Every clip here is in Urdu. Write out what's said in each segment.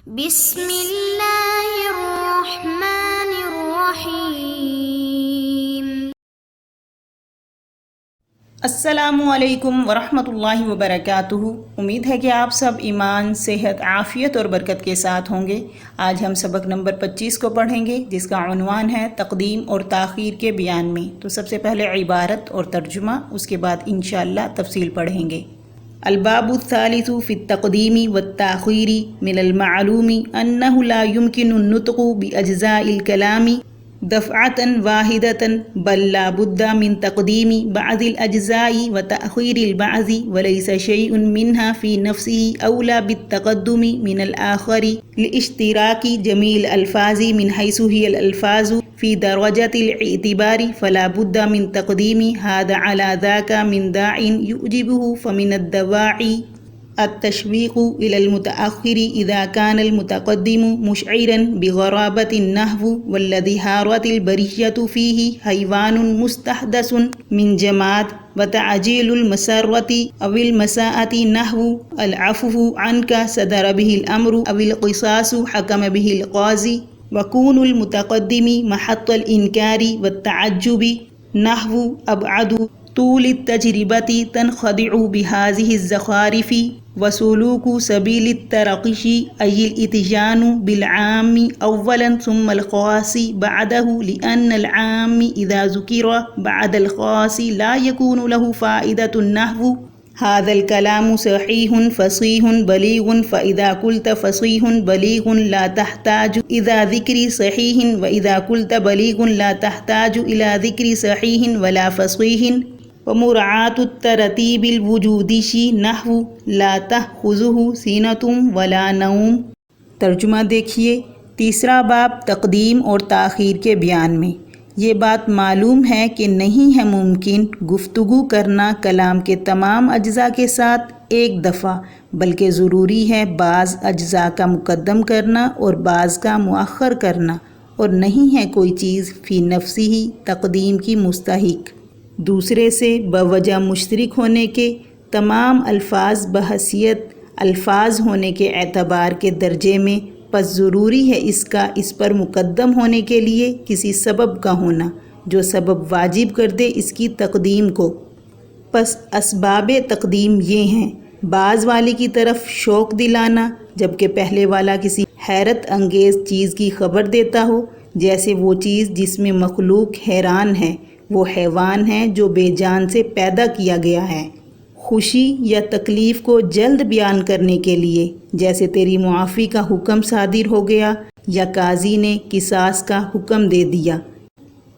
بسم اللہ الرحمن الرحیم۔ السلام علیکم ورحمۃ اللہ وبرکاتہ۔ امید ہے کہ آپ سب ایمان، صحت، عافیت اور برکت کے ساتھ ہوں گے۔ آج ہم سبق نمبر 25 کو پڑھیں گے، جس کا عنوان ہے تقدیم اور تاخیر کے بیان میں۔ تو سب سے پہلے عبارت اور ترجمہ، اس کے بعد انشاءاللہ تفصیل پڑھیں گے۔ الباب الثالث فی التقدیم والتاخیر من المعلوم انه لا يمكن النطق باجزاء الكلام دفعة واحدة بل لا بد من تقديم بعض الأجزاء وتأخير البعض وليس شيء منها في نفسه أولى بالتقدم من الآخر لاشتراك جميع الألفاظ من حيث هي الألفاظ في درجة الاعتبار فلا بد من تقديم هذا على ذاك من داع يؤجبه فمن الدواعي التشويق إلى المتأخر إذا كان المتقدم مشعرا بغرابة النحو والذي هارت البرية فيه حيوان مستحدث من جماد وتعجيل المسرة أو المساءة نحو العفو عنك صدر به الأمر أو القصاص حكم به القاضي وكون المتقدم محط الإنكار والتعجب نحو أبعد طول التجربة تنخدع بهذه الزخارف وسلوك سبيل الترقش أي الإتيان بالعام أولا ثم الخاص بعده لأن العام إذا ذكر بعد الخاص لا يكون له فائدة النحو هذا الكلام صحيح فصيح بليغ فإذا قلت فصيح بليغ لا تحتاج إلى ذكر صحيح وإذا قلت بليغ لا تحتاج إلى ذكر صحيح ولا فصيح ومراعاة الترتیب الوجودی نحو لا تأخذه سینة ولا نوم۔ ترجمہ دیکھیے۔ تیسرا باب تقدیم اور تاخیر کے بیان میں۔ یہ بات معلوم ہے کہ نہیں ہے ممکن گفتگو کرنا کلام کے تمام اجزاء کے ساتھ ایک دفعہ، بلکہ ضروری ہے بعض اجزاء کا مقدم کرنا اور بعض کا مؤخر کرنا، اور نہیں ہے کوئی چیز فی نفسی ہی تقدیم کی مستحق دوسرے سے بوجہ مشترک ہونے کے۔ تمام الفاظ بحیثیت الفاظ ہونے کے اعتبار کے درجے میں، پس ضروری ہے اس پر مقدم ہونے کے لیے کسی سبب کا ہونا جو سبب واجب کر دے اس کی تقدیم کو۔ پس اسباب تقدیم یہ ہیں: بعض والے کی طرف شوق دلانا، جبکہ پہلے والا کسی حیرت انگیز چیز کی خبر دیتا ہو، جیسے وہ چیز جس میں مخلوق حیران ہے، وہ حیوان ہے جو بے جان سے پیدا کیا گیا ہے۔ خوشی یا تکلیف کو جلد بیان کرنے کے لیے، جیسے تیری معافی کا حکم صادر ہو گیا یا قاضی نے قصاص کا حکم دے دیا۔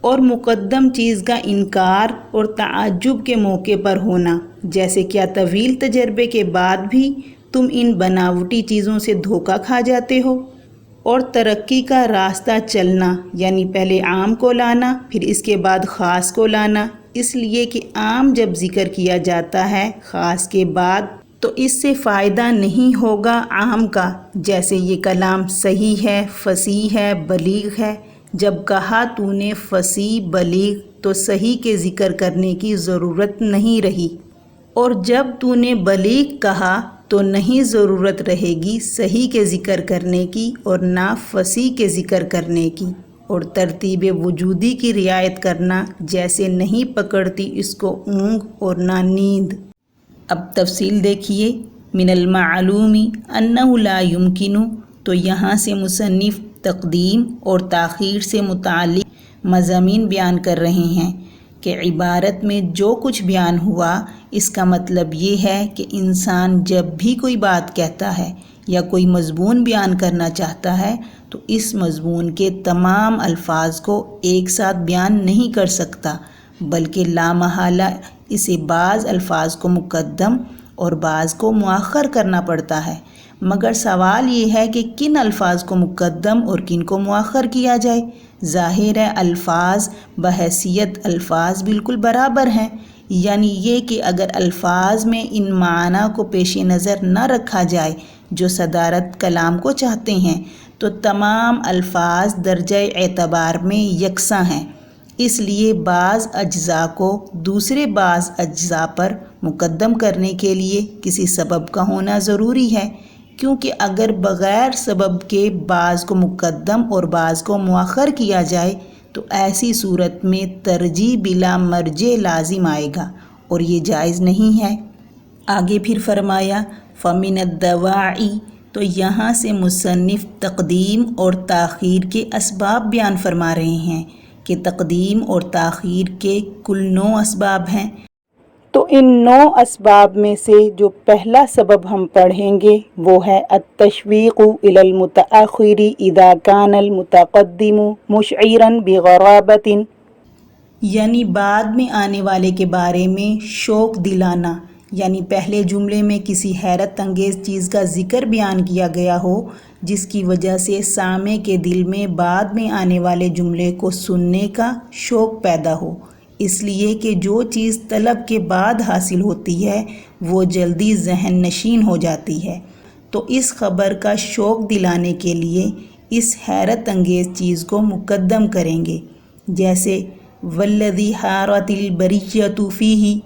اور مقدم چیز کا انکار اور تعجب کے موقع پر ہونا، جیسے کیا طویل تجربے کے بعد بھی تم ان بناوٹی چیزوں سے دھوکہ کھا جاتے ہو۔ اور ترقی کا راستہ چلنا، یعنی پہلے عام کو لانا پھر اس کے بعد خاص کو لانا، اس لیے کہ عام جب ذکر کیا جاتا ہے خاص کے بعد تو اس سے فائدہ نہیں ہوگا عام کا، جیسے یہ کلام صحیح ہے، فصیح ہے، بلیغ ہے۔ جب کہا تو نے فصیح بلیغ تو صحیح کے ذکر کرنے کی ضرورت نہیں رہی، اور جب تو نے بلیغ کہا تو نہیں ضرورت رہے گی صحیح کے ذکر کرنے کی اور نہ فصیح کے ذکر کرنے کی۔ اور ترتیب وجودی کی رعایت کرنا، جیسے نہیں پکڑتی اس کو اونگ اور نہ نیند۔ اب تفصیل دیکھیے۔ من المعلوم انہ لا یمکن، تو یہاں سے مصنف تقدیم اور تاخیر سے متعلق مضامین بیان کر رہے ہیں کہ عبارت میں جو کچھ بیان ہوا اس کا مطلب یہ ہے کہ انسان جب بھی کوئی بات کہتا ہے یا کوئی مضمون بیان کرنا چاہتا ہے تو اس مضمون کے تمام الفاظ کو ایک ساتھ بیان نہیں کر سکتا، بلکہ لامحالہ اسے بعض الفاظ کو مقدم اور بعض کو مؤخر کرنا پڑتا ہے۔ مگر سوال یہ ہے کہ کن الفاظ کو مقدم اور کن کو مؤخر کیا جائے؟ ظاہر ہے الفاظ بحیثیت الفاظ بالکل برابر ہیں، یعنی یہ کہ اگر الفاظ میں ان معنی کو پیش نظر نہ رکھا جائے جو صدارت کلام کو چاہتے ہیں تو تمام الفاظ درجہ اعتبار میں یکساں ہیں۔ اس لیے بعض اجزاء کو دوسرے بعض اجزاء پر مقدم کرنے کے لیے کسی سبب کا ہونا ضروری ہے۔ کیونکہ اگر بغیر سبب کے بعض کو مقدم اور بعض کو مؤخر کیا جائے تو ایسی صورت میں ترجیح بلا مرجع لازم آئے گا اور یہ جائز نہیں ہے۔ آگے پھر فرمایا فَمِنَ الدَّوَاعِی، تو یہاں سے مصنف تقدیم اور تاخیر کے اسباب بیان فرما رہے ہیں کہ تقدیم اور تاخیر کے کل 9 اسباب ہیں۔ تو ان 9 اسباب میں سے جو پہلا سبب ہم پڑھیں گے وہ ہے التشویق الی المتأخر اذا کان المتقدم مشعرا بغرابۃ، یعنی بعد میں آنے والے کے بارے میں شوق دلانا، یعنی پہلے جملے میں کسی حیرت انگیز چیز کا ذکر بیان کیا گیا ہو جس کی وجہ سے سامع کے دل میں بعد میں آنے والے جملے کو سننے کا شوق پیدا ہو، اس لیے کہ جو چیز طلب کے بعد حاصل ہوتی ہے وہ جلدی ذہن نشین ہو جاتی ہے، تو اس خبر کا شوق دلانے کے لیے اس حیرت انگیز چیز کو مقدم کریں گے، جیسے والذی حارت البریۃ فیہ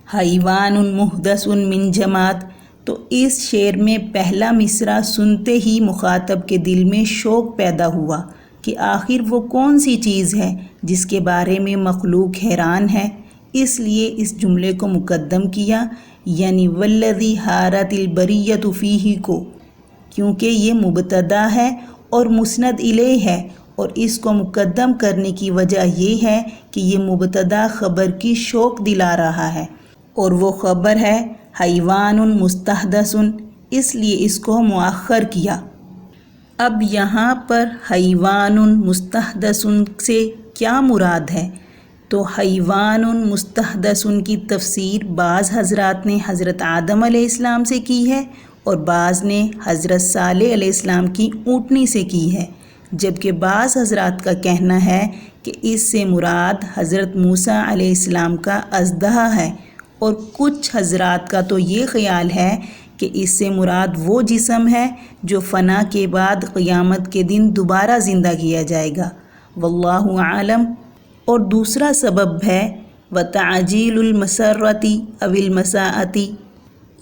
حیوان محدث من جماد، تو اس شعر میں پہلا مصرع سنتے ہی مخاطب کے دل میں شوق پیدا ہوا کہ آخر وہ کون سی چیز ہے جس کے بارے میں مخلوق حیران ہے، اس لیے اس جملے کو مقدم کیا، یعنی والذی حارت البریۃ فیہ کو، کیونکہ یہ مبتدا ہے اور مسند الیہ ہے، اور اس کو مقدم کرنے کی وجہ یہ ہے کہ یہ مبتدا خبر کی شوق دلا رہا ہے اور وہ خبر ہے حیوان مستحدث، اس لیے اس کو مؤخر کیا۔ اب یہاں پر حیوان مستحدث سے کیا مراد ہے؟ تو حیوان مستحدث کی تفسیر بعض حضرات نے حضرت آدم علیہ السلام سے کی ہے اور بعض نے حضرت صالح علیہ السلام کی اونٹنی سے کی ہے، جبکہ بعض حضرات کا کہنا ہے کہ اس سے مراد حضرت موسیٰ علیہ السلام کا اژدہا ہے، اور کچھ حضرات کا تو یہ خیال ہے کہ اس سے مراد وہ جسم ہے جو فنا کے بعد قیامت کے دن دوبارہ زندہ کیا جائے گا، واللہ عالم۔ اور دوسرا سبب ہے وتعجیل المسرۃ او المساءۃ،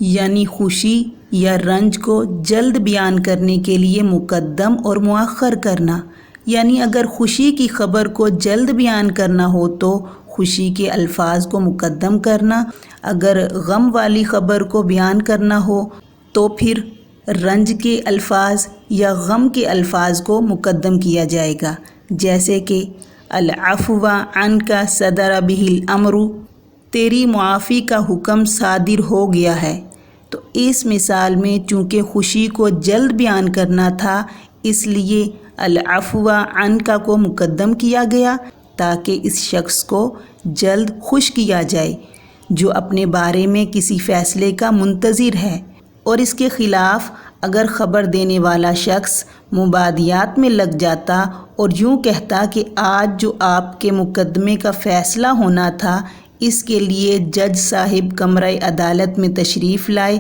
یعنی خوشی یا رنج کو جلد بیان کرنے کے لیے مقدم اور مؤخر کرنا، یعنی اگر خوشی کی خبر کو جلد بیان کرنا ہو تو خوشی کے الفاظ کو مقدم کرنا، اگر غم والی خبر کو بیان کرنا ہو تو پھر رنج کے الفاظ یا غم کے الفاظ کو مقدم کیا جائے گا، جیسے کہ العفو عنک صدر بہ الامر، تیری معافی کا حکم صادر ہو گیا ہے۔ تو اس مثال میں چونکہ خوشی کو جلد بیان کرنا تھا اس لیے العفو عنک کو مقدم کیا گیا تاکہ اس شخص کو جلد خوش کیا جائے جو اپنے بارے میں کسی فیصلے کا منتظر ہے، اور اس کے خلاف اگر خبر دینے والا شخص مبادیات میں لگ جاتا اور یوں کہتا کہ آج جو آپ کے مقدمے کا فیصلہ ہونا تھا اس کے لیے جج صاحب کمرہ عدالت میں تشریف لائے،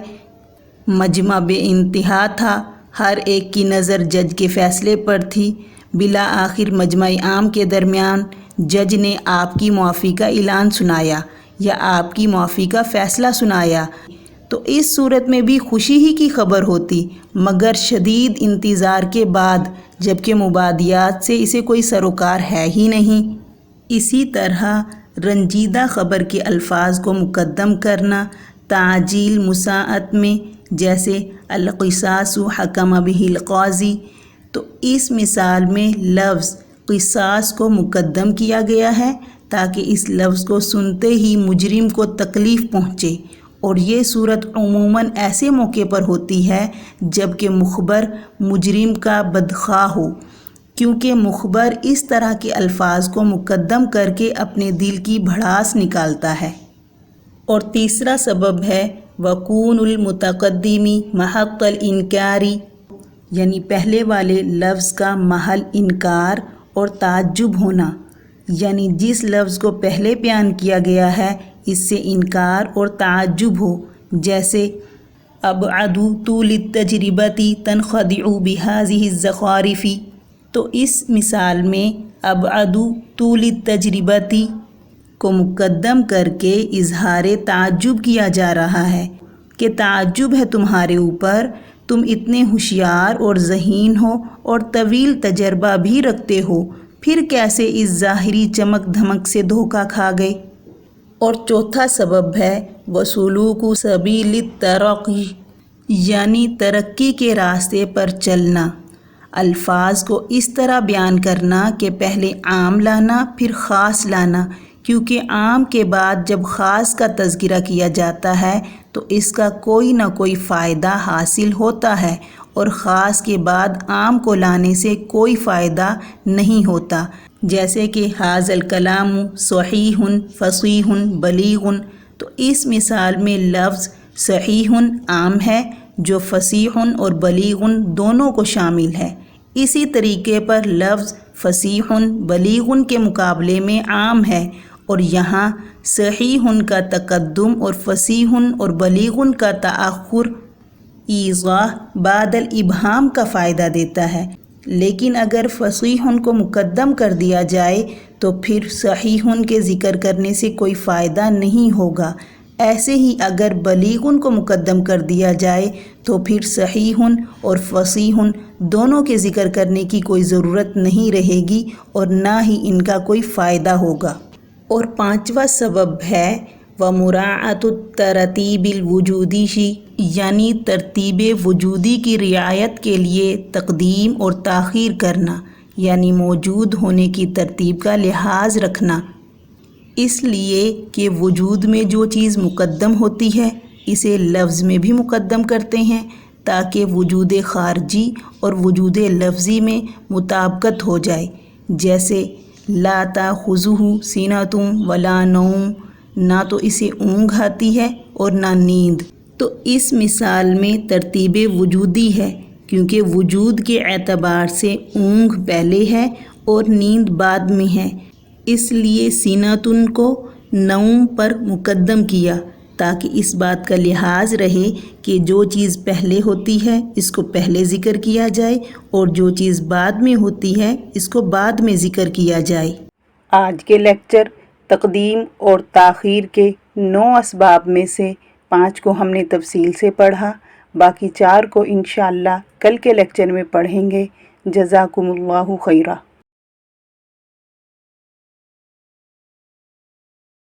مجمع بے انتہا تھا، ہر ایک کی نظر جج کے فیصلے پر تھی، بالآخر مجمع عام کے درمیان جج نے آپ کی معافی کا اعلان سنایا یا آپ کی معافی کا فیصلہ سنایا، تو اس صورت میں بھی خوشی ہی کی خبر ہوتی مگر شدید انتظار کے بعد، جبکہ مبادیات سے اسے کوئی سروکار ہے ہی نہیں۔ اسی طرح رنجیدہ خبر کے الفاظ کو مقدم کرنا تعجیل مساءت میں، جیسے القصاص حکم بہ القاضی، تو اس مثال میں لفظ قصاص کو مقدم کیا گیا ہے تاکہ اس لفظ کو سنتے ہی مجرم کو تکلیف پہنچے، اور یہ صورت عموماً ایسے موقع پر ہوتی ہے جب کہ مخبر مجرم کا بدخواہ ہو، کیونکہ مخبر اس طرح کے الفاظ کو مقدم کر کے اپنے دل کی بھڑاس نکالتا ہے۔ اور تیسرا سبب ہے وقون المتقدم محق الانکار، یعنی پہلے والے لفظ کا محل انکار اور تعجب ہونا، یعنی جس لفظ کو پہلے بیان کیا گیا ہے اس سے انکار اور تعجب ہو، جیسے ابعد طول التجربۃ تنخدع بهذه الزخارف، تو اس مثال میں ابعد طول التجربۃ کو مقدم کر کے اظہار تعجب کیا جا رہا ہے کہ تعجب ہے تمہارے اوپر، تم اتنے ہوشیار اور ذہین ہو اور طویل تجربہ بھی رکھتے ہو، پھر کیسے اس ظاہری چمک دھمک سے دھوکہ کھا گئے؟ اور چوتھا سبب ہے وسلوک سبیل الترقی، یعنی ترقی کے راستے پر چلنا۔ الفاظ کو اس طرح بیان کرنا کہ پہلے عام لانا پھر خاص لانا، کیونکہ عام کے بعد جب خاص کا تذکرہ کیا جاتا ہے تو اس کا کوئی نہ کوئی فائدہ حاصل ہوتا ہے، اور خاص کے بعد عام کو لانے سے کوئی فائدہ نہیں ہوتا، جیسے کہ ھذا الکلام صحیح فصیح بلیغ۔ تو اس مثال میں لفظ صحیح عام ہے جو فصیح اور بلیغ دونوں کو شامل ہے۔ اسی طریقے پر لفظ فصیح بلیغ کے مقابلے میں عام ہے، اور یہاں صحیح کا تقدم اور فصیح اور بلیغ کا تأخر ایضاح بعد الابہام کا فائدہ دیتا ہے، لیکن اگر فصیح کو مقدم کر دیا جائے تو پھر صحیح کے ذکر کرنے سے کوئی فائدہ نہیں ہوگا۔ ایسے ہی اگر بلیغ کو مقدم کر دیا جائے تو پھر صحیح اور فصیح دونوں کے ذکر کرنے کی کوئی ضرورت نہیں رہے گی اور نہ ہی ان کا کوئی فائدہ ہوگا۔ اور پانچواں سبب ہے ومراعاۃ الترتیب الوجودی، یعنی ترتیب وجودی کی رعایت کے لیے تقدیم اور تاخیر کرنا، یعنی موجود ہونے کی ترتیب کا لحاظ رکھنا، اس لیے کہ وجود میں جو چیز مقدم ہوتی ہے اسے لفظ میں بھی مقدم کرتے ہیں تاکہ وجود خارجی اور وجود لفظی میں مطابقت ہو جائے، جیسے لا تاخذہ سنۃ ولا نوم، نہ تو اسے اونگ آتی ہے اور نہ نیند۔ تو اس مثال میں ترتیب وجودی ہے، کیونکہ وجود کے اعتبار سے اونگ پہلے ہے اور نیند بعد میں ہے، اس لیے سینۃ کو نوم پر مقدم کیا تاکہ اس بات کا لحاظ رہے کہ جو چیز پہلے ہوتی ہے اس کو پہلے ذکر کیا جائے اور جو چیز بعد میں ہوتی ہے اس کو بعد میں ذکر کیا جائے۔ آج کے لیکچر تقدیم اور تاخیر کے 9 اسباب میں سے 5 کو ہم نے تفصیل سے پڑھا، باقی 4 کو انشاءاللہ کل کے لیکچر میں پڑھیں گے۔ جزاکم اللہ خیرہ۔